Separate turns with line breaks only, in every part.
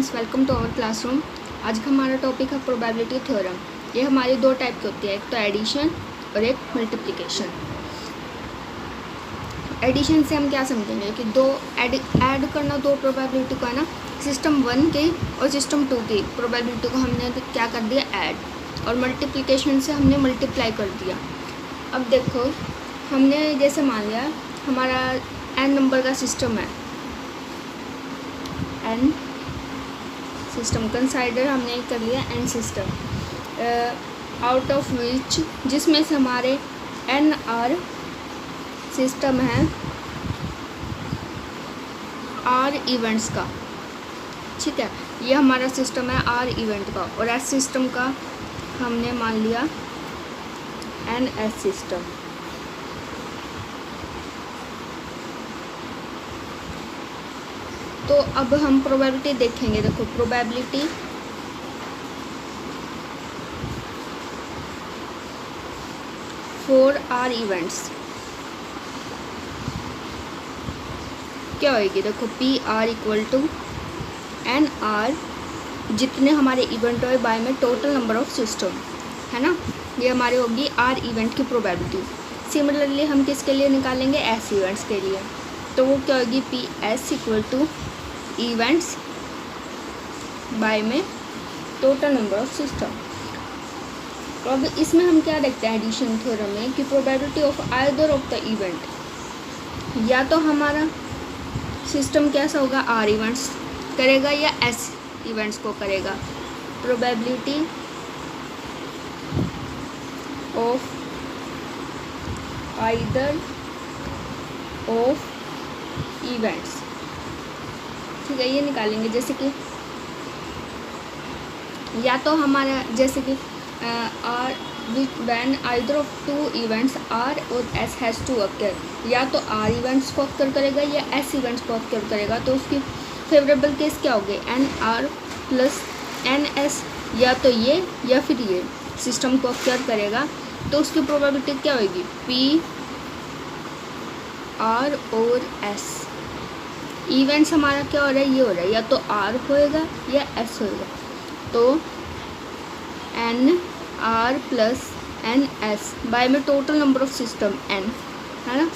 Students, welcome to our classroom. आज का हमारा टॉपिक है प्रोबेबिलिटी थ्योरम। ये हमारी दो टाइप की होती है, एक तो एडिशन और एक मल्टीप्लिकेशन। एडिशन से हम क्या समझेंगे कि दो ऐड करना दो प्रोबेबिलिटी को है ना, सिस्टम 1 की और सिस्टम 2 की प्रोबेबिलिटी को हमने क्या कर दिया, ऐड। और मल्टीप्लिकेशन से हमने मल्टीप्लाई कर दिया। अब देखो, हमने जैसे मान लिया हमारा n नंबर का सिस्टम है, n सिस्टम कंसाइडर हमने कर लिया n system, out of which जिसमें से हमारे n आर सिस्टम है r इवेंट्स का। ठीक है, ये हमारा सिस्टम है r इवेंट का, और s सिस्टम का हमने मान लिया n s सिस्टम। तो अब हम प्रोबेबिलिटी देखेंगे। देखो, प्रोबेबिलिटी फॉर आर इवेंट्स क्या होएगी। देखो, P R equal to N R, जितने हमारे इवेंट हुए बाय में टोटल नंबर ऑफ सिस्टम, है ना। ये हमारी होगी आर इवेंट की प्रोबेबिलिटी। सिमिलरली हम किसके लिए निकालेंगे, एस इवेंट्स के लिए। तो वो क्या होगी, P S equal to events by में टोटल नंबर ऑफ सिस्टम। तो अब इसमें हम क्या देखते हैं एडिशन थ्योरम में कि probability of either of the event, या तो हमारा सिस्टम कैसा होगा, आर इवेंट्स करेगा या एस इवेंट्स को करेगा। Probability of either of events, ठीक है, ये निकालेंगे। जैसे कि या तो हमारा जैसे कि R when either of two events are और एस हैज़ टू अक्कर, या तो आर इवेंट्स को अक्कर करेगा या एस इवेंट्स को अक्कर करेगा। तो उसकी फेवरेबल केस क्या होगी, N R plus N S, या तो ये या फिर ये सिस्टम को अक्कर करेगा। तो उसकी प्रोबेबिलिटी क्या होगी, पी आर और एस। इवेंट्स हमारा क्या हो रहा है, ये हो रहा है, या तो आर होएगा या एस होएगा। तो N R plus N S by में total number of system N, है ना।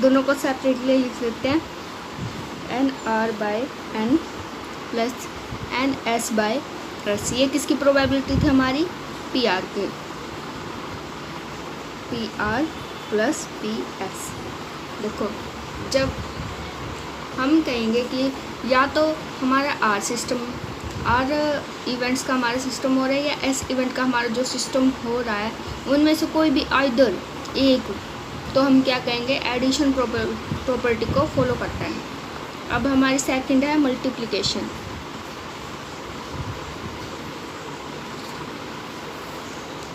दोनों को सेपरेटली लिख लेते हैं, N R by N plus N S by S. ये किसकी प्रोबेबिलिटी थी, हमारी पी आर की, P R plus P S. देखो, जब हम कहेंगे कि या तो हमारा आर सिस्टम, आर इवेंट्स का हमारा सिस्टम हो रहा है या एस इवेंट का हमारा जो सिस्टम हो रहा है, उनमें से कोई भी आइदर एक, तो हम क्या कहेंगे, एडिशन प्रॉपर्टी को फॉलो करता है। अब हमारी सेकंड है मल्टीप्लिकेशन।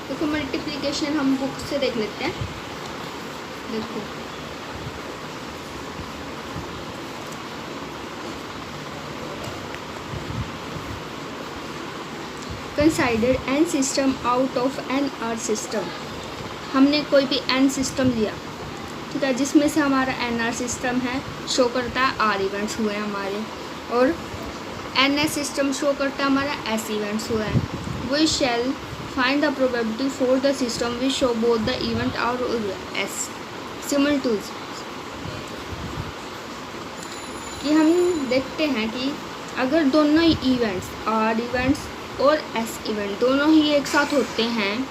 देखो, मल्टीप्लिकेशन हम बुक से देख लेते हैं। देखो, consider N system out of N R system. हमने कोई भी एन सिस्टम लिया, ठीक है, जिसमें से हमारा एन आर सिस्टम है शो करता है आर इवेंट्स हुए हैं हमारे, और एन एस सिस्टम शो करता है हमारा एस इवेंट्स हुए हैं। We shall find the probability for the system we show both the event R और एस सिमिलटूज। कि हम देखते हैं कि अगर दोनों ही इवेंट्स, आर इवेंट्स और एस इवेंट दोनों ही एक साथ होते हैं,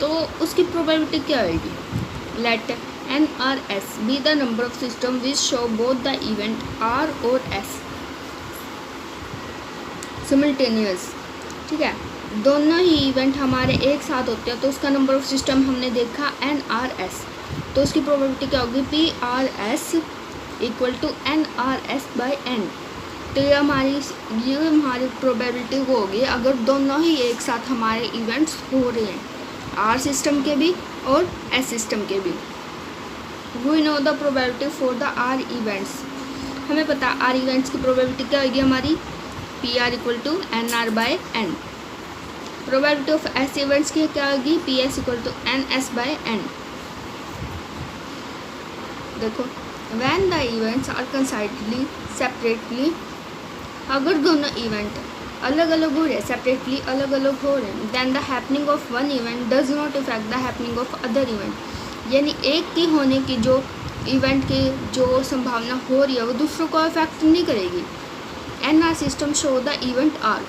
तो उसकी प्रोबेबिलिटी क्या होगी। Let N R S be the number of system which show both the event R और एस सिमिल्टेनियस। ठीक है, दोनों ही इवेंट हमारे एक साथ होते हैं, तो उसका नंबर ऑफ सिस्टम हमने देखा एन आर एस। तो उसकी प्रोबेबिलिटी क्या होगी, P R S equal to N R S by N. तो ये हमारी प्रोबेबिलिटी होगी अगर दोनों ही एक साथ हमारे इवेंट्स हो रहे हैं, आर सिस्टम के भी और एस सिस्टम के भी। We know the probability for the R events. हमें पता आर इवेंट्स की प्रोबेबिलिटी क्या होगी हमारी, P R equal to N R by N. Probability of S events की क्या होगी, P S equal to N S by N. देखो, when the events are considerably separately, अगर दोनों इवेंट अलग अलग हो रहे हैं, सेपरेटली अलग अलग हो रहे हैं, then the happening of one event does not effect the happening of other event. यानी एक की होने की जो इवेंट की जो संभावना हो रही है वो दूसरों को अफेक्ट नहीं करेगी। N R system show the event R,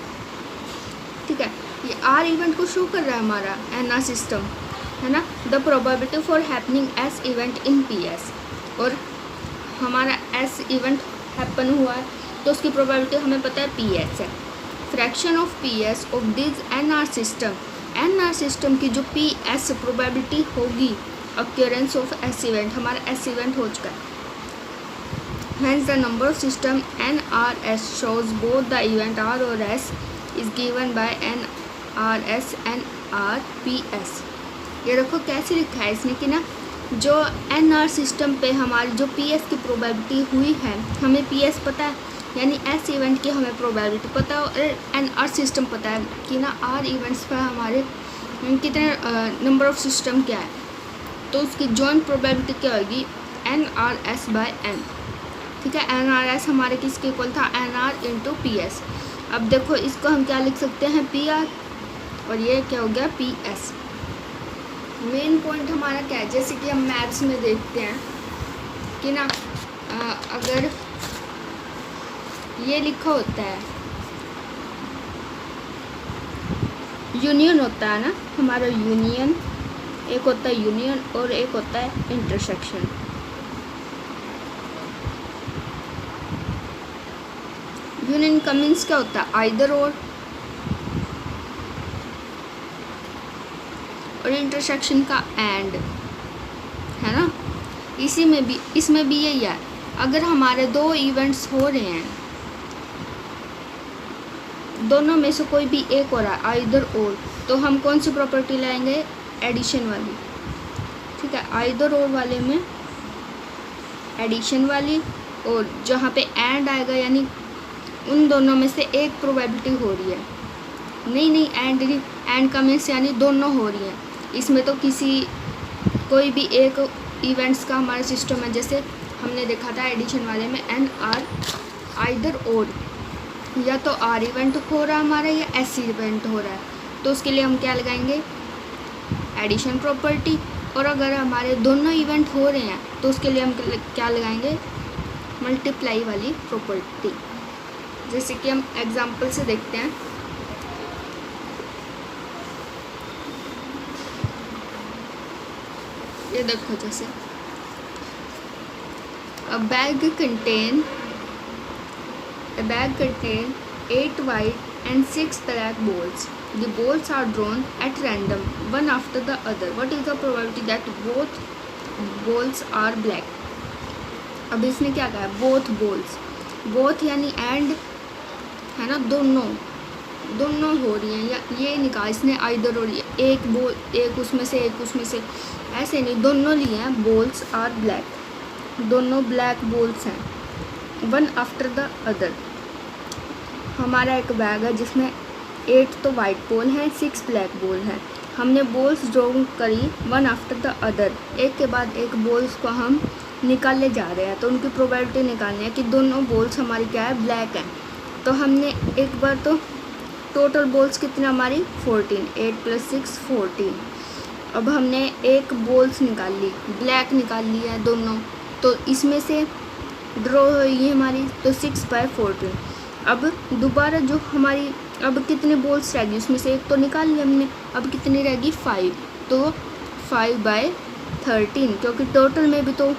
ठीक है, ये आर इवेंट को शो कर रहा है हमारा एन आर सिस्टम, है ना। The probability for happening S event in P S, और हमारा एस इवेंट हैपन हुआ है तो उसकी प्रोबेबिलिटी हमें पता है पी एस है। Fraction of P S of this N R system, N R system की जो पी एस प्रोबेबिलिटी होगी अक्यूरेंस ऑफ एस इवेंट, हमारा एस इवेंट हो चुका है। Hence the number of system NRS shows both the event R or S is given by NRS NRPS। ये देखो कैसे लिखा है इसने कि ना जो NR सिस्टम पे हमारी जो PS की प्रोबेबिलिटी हुई है, हमें PS पता है यानी S इवेंट की हमें प्रोबेबिलिटी पता है, और NR सिस्टम पता है कि ना R इवेंट्स पर हमारे कितने नंबर ऑफ सिस्टम क्या है, तो उसकी जॉइंट प्रोबेबिलिटी क्या होगी NRS बाय N, ठीक है। NRS हमारे किसके इक्वल था NR इंटू PS। अब देखो इसको हम क्या लिख सकते हैं PR, और ये क्या हो गया PS। मेन पॉइंट हमारा क्या है, जैसे कि हम मैथ्स में देखते हैं कि ना अगर ये लिखा होता है यूनियन होता है ना हमारा, यूनियन एक होता है यूनियन और एक होता है इंटरसेक्शन। यूनियन का मीन्स क्या होता है आइदर और इंटरसेक्शन का एंड, है ना। इसमें भी यही है, अगर हमारे दो इवेंट्स हो रहे हैं, दोनों में से कोई भी एक हो रहा है आइदर और, तो हम कौन सी प्रॉपर्टी लाएंगे एडिशन वाली, ठीक है। आइदर और वाले में एडिशन वाली, और जहाँ पे एंड आएगा यानी उन दोनों में से एक प्रोबेबिलिटी हो रही है, नहीं एंड का मीन्स यानी दोनों हो रही है। इसमें तो कोई भी एक इवेंट्स का हमारा सिस्टम है, जैसे हमने देखा था एडिशन वाले में एन आर आइदर और, या तो आर इवेंट हो रहा है हमारा या एस इवेंट हो रहा है, तो उसके लिए हम क्या लगाएंगे एडिशन प्रॉपर्टी। और अगर हमारे दोनों इवेंट हो रहे हैं तो उसके लिए हम क्या लगाएंगे मल्टीप्लाई वाली प्रॉपर्टी, जैसे कि हम एग्जाम्पल से देखते हैं। ये देखो जैसे a bag contain 8 white and 6 black balls. The balls are drawn at random, one after the other. What is the probability that both balls are black? अब इसने क्या कहा both balls, both यानी and, है ना, दोनों हो रही हैं, या ये निकाल इसने आइदर और, एक उसमें से एक उसमें से, ऐसे नहीं, दोनों लिए हैं। बॉल्स आर ब्लैक, दोनों ब्लैक बॉल्स हैं, वन आफ्टर द अदर। हमारा एक बैग है जिसमें 8 तो वाइट बॉल हैं, 6 ब्लैक बॉल हैं। हमने बॉल्स ड्रॉ करी वन आफ्टर द अदर, एक के बाद एक बॉल्स को हम निकालने जा रहे हैं, तो उनकी प्रोबेबिलिटी निकालनी है कि दोनों बॉल्स हमारी क्या है ब्लैक हैं। तो हमने एक बार तो टोटल बॉल्स कितने हमारी 14, 8 + 6 14। अब हमने एक बॉल्स निकाल ली, ब्लैक निकाल ली है दोनों, तो इसमें से ड्रॉ हुई है हमारी तो 6/14। अब दोबारा जो हमारी अब कितने बॉल्स रहेगी, उसमें से एक तो निकाल ली हमने, अब कितनी रहेगी 5, तो 5/13, क्योंकि टोटल में भी तो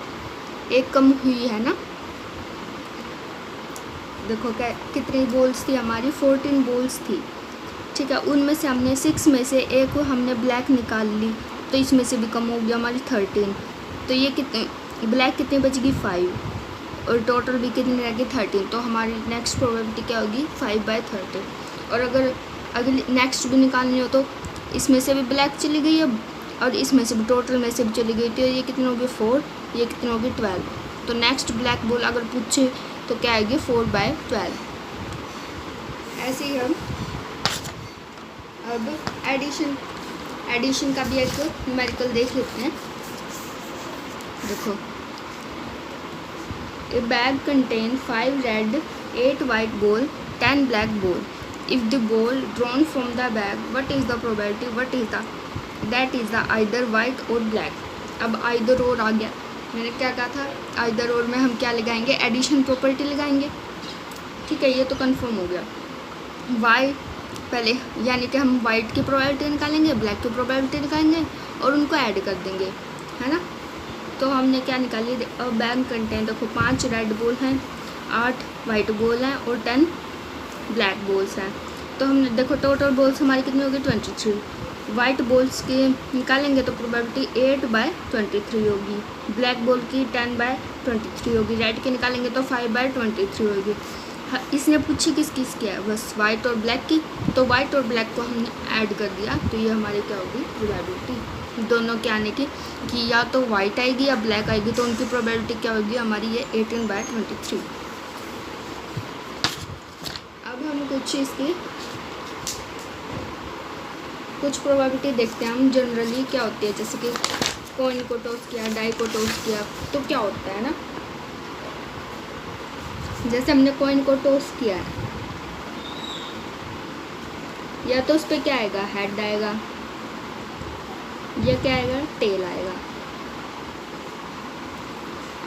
एक कम हुई है ना। देखो क्या कितनी बॉल्स थी हमारी 14 बॉल्स थी, ठीक है। उनमें से हमने 6 में से एक हमने ब्लैक निकाल ली, तो इसमें से भी कम हो गया हमारी 13, तो ये कितने ब्लैक कितनी बचेगी 5, और टोटल भी कितनी रहेगी 13, तो हमारी नेक्स्ट प्रोबेबिलिटी क्या होगी 5/13। और अगर अगली नेक्स्ट भी निकालनी हो तो इसमें से भी ब्लैक चली गई अब, और इसमें से भी टोटल में से भी चली गई, तो ये कितनी होगी 4, ये कितनी होगी 12, तो नेक्स्ट ब्लैक बॉल अगर पूछे तो क्या आएगी 4/12। ऐसे ही हम अब एडिशन का भी एक न्यूमेरिकल देख लेते हैं। देखो ए bag contain 5 red 8 white ball 10 black ball. If the ball drawn from the bag what is the probability what is the that is the either white और ब्लैक। अब आइदर और आ गया, मैंने क्या कहा था, आइदर और में हम क्या लगाएंगे, एडिशन प्रॉपर्टी लगाएंगे। ठीक है, ये तो कंफर्म हो गया। वाई पहले यानी कि हम वाइट की प्रोबेबिलिटी निकालेंगे, ब्लैक की प्रोबेबिलिटी निकालेंगे और उनको ऐड कर देंगे, है ना। तो हमने क्या निकाली, बैग कंटेन, देखो 5 रेड बॉल हैं, 8 वाइट बॉल हैं और 10 ब्लैक बॉल्स हैं। तो हमने देखो टोटल बॉल्स हमारी कितनी होगी, 23। वाइट बॉल्स की निकालेंगे तो प्रोबेबिलिटी 8/23 होगी, ब्लैक बॉल की 10/23 होगी, रेड की निकालेंगे तो 5/23 होगी। इसने पूछी किस किस की है, बस वाइट और ब्लैक की, तो वाइट और ब्लैक को हमने ऐड कर दिया, तो ये हमारी क्या होगी प्रोबेबिलिटी दोनों के आने की, कि या तो वाइट आएगी या ब्लैक आएगी, तो उनकी प्रोबेबिलिटी क्या होगी हमारी, ये 18/23। अब हम कुछ इसकी कुछ प्रोबेबिलिटी देखते हैं हम जनरली क्या होती है, जैसे कि कॉइन को टॉस किया, डाई को टॉस किया, तो क्या होता है ना, जैसे हमने कॉइन को टॉस किया है, या तो उस पर क्या आएगा, हेड आएगा, या क्या आएगा, टेल आएगा।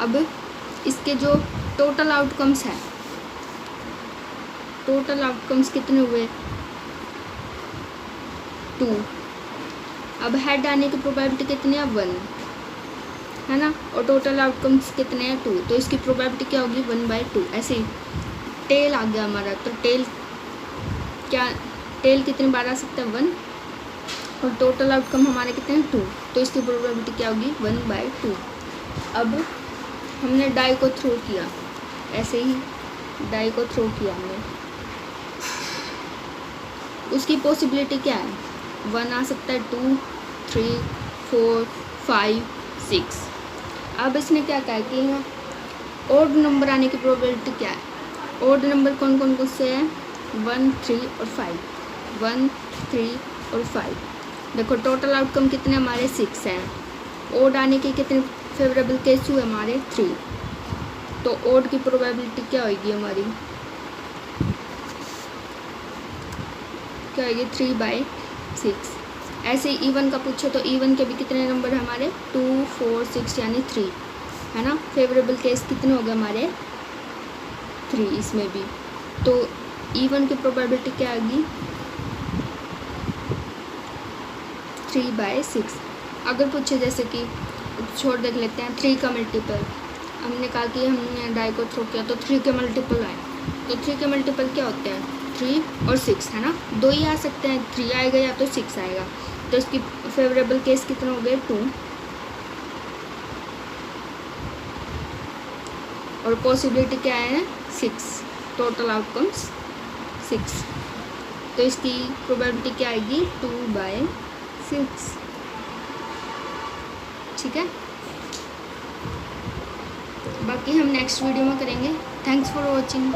अब इसके जो टोटल आउटकम्स हैं, टोटल आउटकम्स कितने हुए, 2। अब हेड आने की प्रोबेबिलिटी कितनी है, 1, है ना, और टोटल आउटकम्स कितने हैं, 2, तो इसकी प्रोबेबिलिटी क्या होगी, 1/2। ऐसे ही टेल आ गया हमारा, तो टेल कितनी बार आ सकता है, 1, और टोटल आउटकम हमारे कितने हैं, 2, तो इसकी प्रोबेबिलिटी क्या होगी, 1/2। अब हमने डाई को थ्रो किया, ऐसे ही डाई को थ्रो किया हमने, उसकी पॉसिबिलिटी क्या है, 1 आ सकता है, 2, 3, 4, 5, 6। अब इसने क्या कहा कि ऑड नंबर आने की प्रोबेबिलिटी क्या है, ऑड नंबर कौन कौन से हैं, 1, 3 और 5, 1, 3 और 5। देखो टोटल आउटकम कितने हमारे 6 हैं, ऑड आने के कितने फेवरेबल केस हुए हमारे 3, तो ऑड की प्रोबेबिलिटी क्या होगी हमारी, क्या होगी, 3/6। ऐसे इवन का पूछो तो इवन के भी कितने नंबर हमारे, 2, 4, 6 यानी 3, है ना। फेवरेबल केस कितने हो गए हमारे, 3 इसमें भी, तो इवन की प्रोबेबिलिटी क्या आएगी, 3/6। अगर पूछे जैसे कि छोड़ देख लेते हैं, 3 का मल्टीपल, हमने कहा कि हमने डाई को थ्रो किया तो 3 के मल्टीपल आए, तो 3 के मल्टीपल क्या होते हैं, 3 और 6, है ना, 2 ही आ सकते हैं, 3 आएगा या तो 6 आएगा, तो इसकी फेवरेबल केस कितने हो गए, 2, और पॉसिबिलिटी क्या है, 6, टोटल आउटकम्स 6, तो इसकी प्रोबेबिलिटी क्या आएगी, 2/6। ठीक है, बाकी हम नेक्स्ट वीडियो में करेंगे। Thanks for watching.